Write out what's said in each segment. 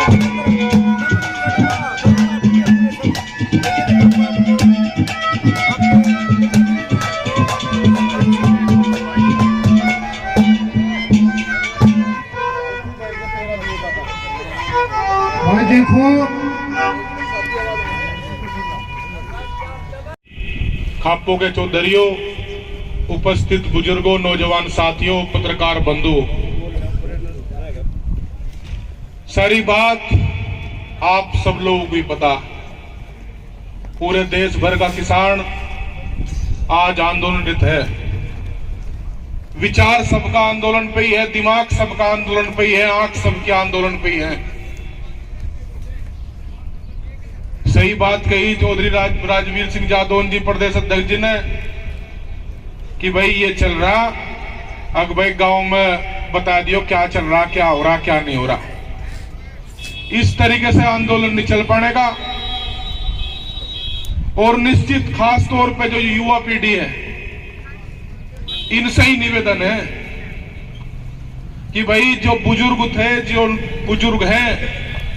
और देखो खापों के चौधरियों, उपस्थित बुजुर्गों, नौजवान साथियों, पत्रकार बंधुओं, सारी बात आप सब लोगों को भी पता। पूरे देश भर का किसान आज आंदोलनरत है। विचार सबका आंदोलन पे ही है, दिमाग सबका आंदोलन पे ही है, आंख सबके आंदोलन पे ही है। सही बात कही चौधरी राजवीर सिंह जादौन जी, प्रदेश अध्यक्ष जी ने, कि भाई ये चल रहा, अब भाई गांव में बता दियो क्या चल रहा, क्या हो रहा, क्या नहीं हो रहा। इस तरीके से आंदोलन नहीं चल पाएगा। और निश्चित खास तौर पे जो युवा पीढ़ी है, इनसे ही निवेदन है कि भाई जो बुजुर्ग थे, जो बुजुर्ग हैं,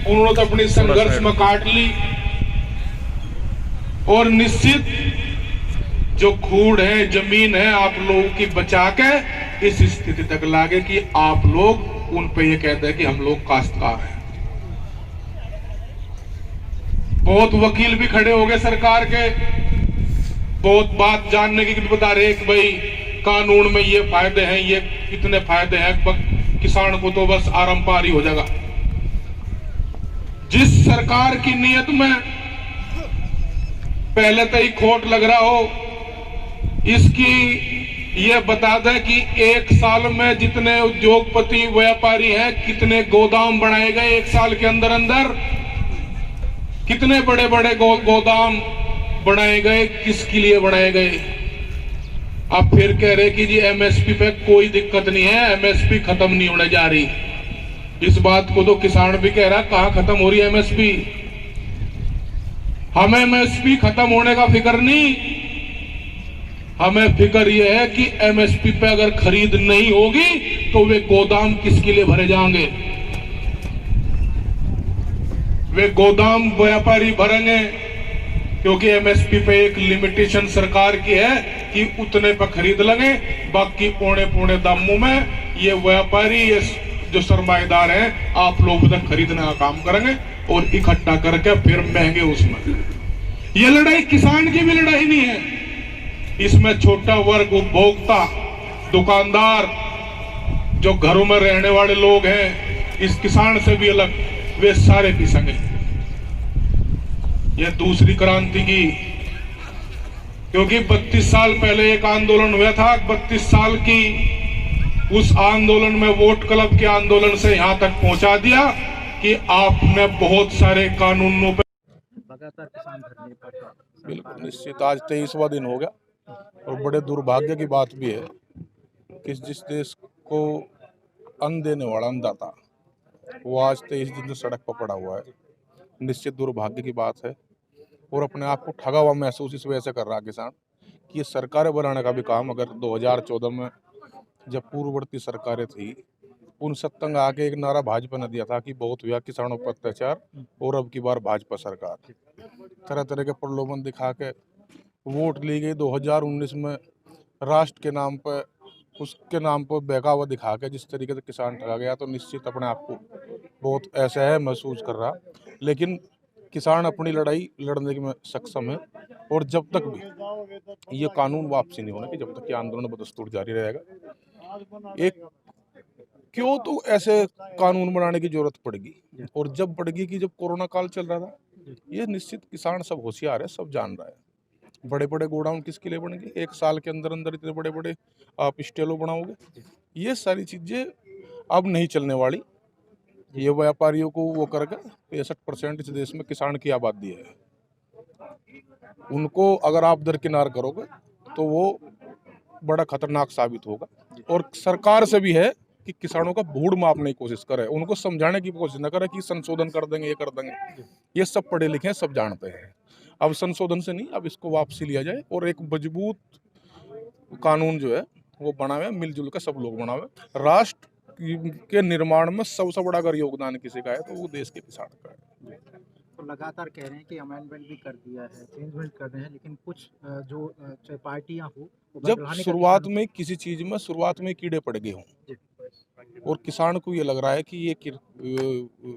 उन्होंने तो अपनी संघर्ष में काट ली। और निश्चित जो खूड़ है, जमीन है, आप लोगों की बचा के इस स्थिति तक लागे कि आप लोग उन पे ये कहते हैं कि हम लोग काश्तकार हैं। बहुत वकील भी खड़े हो गए सरकार के, बहुत बात जानने की बता रहे कि भाई कानून में ये फायदे हैं, ये कितने फायदे हैं, किसान को तो बस आरंपार ही हो जाएगा। जिस सरकार की नीयत में पहले तो ही खोट लग रहा हो, इसकी ये बता दे कि एक साल में जितने उद्योगपति व्यापारी हैं, कितने गोदाम बनाए गए एक साल के अंदर अंदर, कितने बड़े बड़े गोदाम बनाए गए, किसके लिए बनाए गए। अब फिर कह रहे कि जी एमएसपी पे कोई दिक्कत नहीं है, एमएसपी खत्म नहीं होने जा रही। इस बात को तो किसान भी कह रहा, कहां खत्म हो रही है एमएसपी। हमें एमएसपी खत्म होने का फिक्र नहीं, हमें फिक्र यह है कि एमएसपी पे अगर खरीद नहीं होगी तो वे गोदाम किसके लिए भरे जाएंगे। वे गोदाम व्यापारी भरेंगे, क्योंकि एमएसपी पे एक लिमिटेशन सरकार की है कि उतने पर खरीद लेंगे, बाकी पौने पौने दामों में ये व्यापारी, ये जो सरमाएदार हैं, आप लोग तक खरीदने का काम करेंगे और इकट्ठा करके फिर महंगे उसमें। ये लड़ाई किसान की भी लड़ाई नहीं है, इसमें छोटा वर्ग, उपभोक्ता, दुकानदार, जो घरों में रहने वाले लोग हैं, इस किसान से भी अलग, वे सारे पिसेंगे। यह दूसरी क्रांति की, क्योंकि 32 साल पहले एक आंदोलन हुआ था, 32 साल की उस आंदोलन में वोट क्लब के आंदोलन से यहां तक पहुंचा दिया कि आपने बहुत सारे कानूनों पर लगातार किसान धरने पर। बिल्कुल निश्चित आज 23वां दिन हो गया और बड़े दुर्भाग्य की बात भी है कि जिस देश को अन्न देने वाला अन्नदाता वो आज 23 दिन से सड़क पर पड़ा हुआ है। निश्चित दुर्भाग्य की बात है और अपने आप को ठगा हुआ महसूस इस वजह से कर रहा है किसान कि ये सरकारें बनाने का भी काम, अगर 2014 में जब पूर्ववर्ती सरकारें थी, उन सत्तंग आके एक नारा भाजपा ने दिया था कि बहुत हुआ किसानों पर अत्याचार और अब की बार भाजपा सरकार, तरह तरह के प्रलोभन दिखा के वोट ली गई। 2019 में राष्ट्र के नाम पर, उसके नाम पर बहकावा दिखा के जिस तरीके से किसान ठगा गया, तो निश्चित अपने आप को बहुत ऐसा है महसूस कर रहा। लेकिन किसान अपनी लड़ाई लड़ने में सक्षम है और जब तक भी ये कानून वापसी नहीं होने की, जब तक ये आंदोलन बदस्तूर जारी रहेगा। एक क्यों तो ऐसे कानून बनाने की जरूरत पड़ेगी, और जब पड़ेगी कि जब कोरोना काल चल रहा था, ये निश्चित किसान सब होशियार है, सब जान रहा है। बड़े बड़े गोडाउन किसके लिए बनेंगे, एक साल के अंदर अंदर इतने बड़े बड़े आप स्टेलो बनाओगे, ये सारी चीजें अब नहीं चलने वाली। ये व्यापारियों को वो करके 65% इस देश में किसान की आबादी है, उनको अगर आप दरकिनार करोगे तो वो बड़ा खतरनाक साबित होगा। और सरकार से भी है कि किसानों का भूड़ मापने की कोशिश करे, उनको समझाने की कोशिश न करे कि संशोधन कर देंगे, ये कर देंगे। ये सब पढ़े लिखे हैं, सब जानते हैं। अब संशोधन से नहीं, अब इसको वापसी लिया जाए और एक मजबूत कानून जो है वो बनावे, मिलजुल कर सब लोग बनावे। राष्ट्र के निर्माण में सबसे बड़ा अगर योगदान किसी का है तो वो देश के किसान का है। तो लगातार कह रहे हैं कि अमेंडमेंट भी कर दिया है, चेंजमेंट कर रहे हैं, लेकिन कुछ जो चाहे पार्टियां हो वो जब बदलाने का शुरुआत किसान- में किसी चीज में शुरुआत में कीड़े पड़ गए हों जी, और किसान को ये लग रहा है कि ये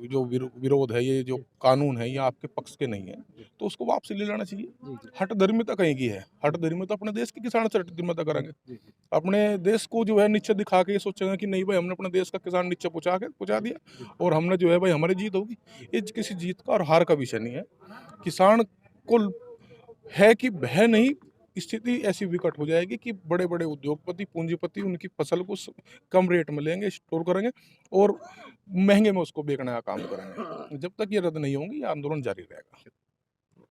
जो विरोध है, ये जो कानून है, ये आपके पक्ष के नहीं है, तो उसको वापसी ले लेना चाहिए। जी, जी, हठ धर्मिता कहीं की है, हठ धर्मिता अपने देश के किसान से हठ धर्मिता करेंगे। जी, जी, अपने देश को जो है नीचे दिखा के ये सोचेंगे कि नहीं भाई हमने अपने देश का किसान नीचे पहुंचा दिया और हमने जो है भाई हमारी जीत होगी। ये किसी जीत का और हार का विषय नहीं है। किसान को है कि वह नहीं, स्थिति ऐसी विकट हो जाएगी कि बड़े बड़े उद्योगपति पूंजीपति उनकी फसल को कम रेट में लेंगे, स्टोर करेंगे और महंगे में उसको बेचने का काम करेंगे। जब तक ये रद्द नहीं होंगी ये आंदोलन जारी रहेगा।